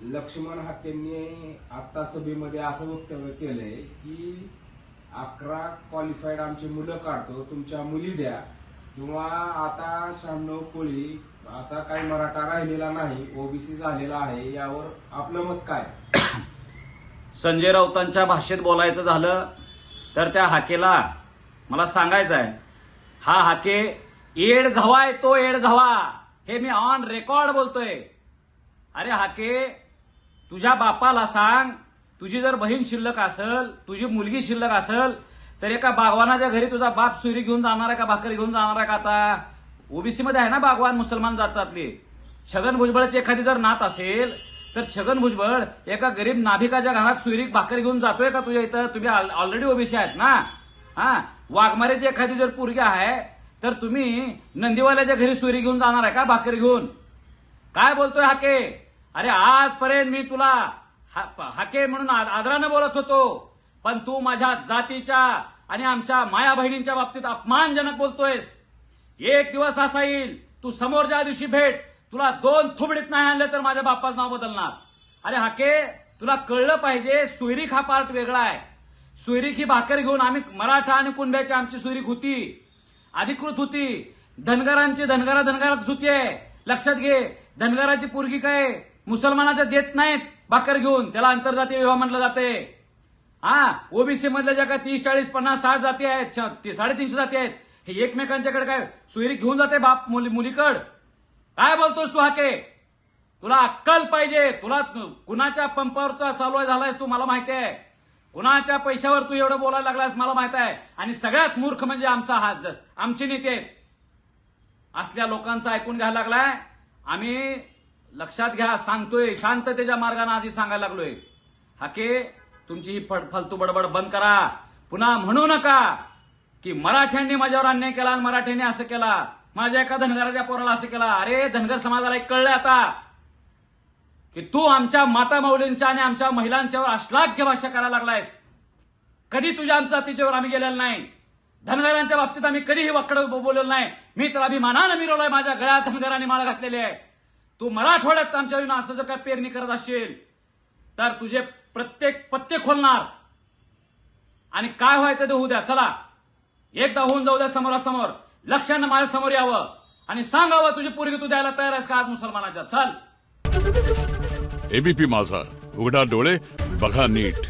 लक्ष्मण हाकेंनी आता सभेमध्ये असं वक्तव्य केलंय की 11 क्वालिफाईड आमची मुलं काढतो, तुमच्या मुली द्या, किंवा आता 96 कोळी असा काही मराठा राहिलेला नाही, ओबीसी झालेला आहे. यावर आपलं मत काय? संजय राऊतांच्या भाषेत बोलायचं झालं तर त्या हाकेला मला सांगायचं आहे, हा हाके येड झावाय तो येड झावा, हे मी ऑन रेकॉर्ड बोलतोय. अरे हाके, तुझ्या बापाला सांग, तुझी जर बहीण शिल्लक असेल, तुझी मुलगी शिल्लक असेल, तर एका बागवानाच्या घरी तुझा बाप सुरी घेऊन जाणार आहे का, भाकर घेऊन जाणार आहे का? आता ओबीसी मध्ये आहे ना बागवान, मुसलमान जातातले. छगन भुजबळची एखादी जर नात असेल तर छगन भुजबळ एका गरीब नाभिकाच्या घरात सुरी भाकर घेऊन जातोय का तुझ्या इथं? तुम्ही ऑलरेडी ओबीसी आहेत ना. हा, वाघमारेची एखादी जर पोरगी आहे तर तुम्ही नंदीवाल्याच्या घरी सुरी घेऊन जाणार आहे का भाकर घेऊन? काय बोलतोय हाके? अरे आजपर्यंत मी तुला हाके म्हणून आदरानं बोलत होतो, पण तू माझ्या जातीच्या आणि आमच्या माया बहिणींच्या बाबतीत अपमानजनक बोलतोयस. एक दिवस असा येईल, तू समोरच्या दिवशी भेट, तुला 2 थुबडीत नाही आणलं तर माझ्या बाप्पाचं नाव बदलणार. अरे हाके, तुला कळलं पाहिजे, सोयरीक हा पार्ट वेगळा आहे. सोयरीक ही भाकर घेऊन आम्ही मराठा आणि कुणब्याची आमची सोयरीक होती, अधिकृत होती. धनगरात होती आहे. लक्षात घे, धनगराची पोरगी काय मुसलमानाच्या देत नाहीत भाकर घेऊन, त्याला आंतरजातीय विवाह म्हटलं जाते. हा, ओबीसी मधल्या ज्या काय 30, 40, 50, 60 जाती आहेत, 350 जाती आहेत, हे एकमेकांच्याकडे काय सोयरी घेऊन जाते बाप मुलीकड? काय बोलतोस तू हाके? तुला अक्कल पाहिजे. तुला कुणाच्या पंपावरचा चालू झालायस तू मला माहिती आहे, कुणाच्या पैशावर तू एवढं बोलायला लागलास मला माहित आहे. आणि सगळ्यात मूर्ख म्हणजे आमचे नेते आहेत. असल्या लोकांचं ऐकून घ्यायला लागलाय. आम्ही लक्षात घ्या, सांगतोय, शांततेच्या मार्गाने आधी सांगायला लागलोय. हाके, तुमची ही फालतू बडबड बंद करा. पुन्हा म्हणू नका की मराठ्यांनी माझ्यावर अन्याय केला आणि मराठ्यांनी असं केला, माझ्या एका धनगराच्या पोराला असं केला. अरे धनगर समाजाला एक कळलंय आता की तू आमच्या माता माऊलींच्या आणि आमच्या महिलांच्यावर अश्लाघ्य भाषा करायला लागलायस. कधी तुझ्या आमच्या जातीच्यावर आम्ही गेलेलो नाही. धनगरांच्या बाबतीत आम्ही कधीही वक्कडं बोललेलो नाही. मी तर अभिमानानं मिरवलाय, माझ्या गळ्यात धनगरांनी माळ घातलेली आहे. तू मराठवाड्यात आमच्या येऊन असं जर काय पेरणी करत असशील तर तुझे प्रत्येक पत्ते खोलणार. आणि काय व्हायचं ते होऊ द्या. चला एकदा होऊन जाऊ द्या समोरासमोर. लक्षानं माझ्या समोर यावं आणि सांगावं तुझी पोरगी तू द्यायला तयार आहेस का आज मुसलमानाच्या? चल. एबीपी माझा, उघडा डोळे बघा नीट.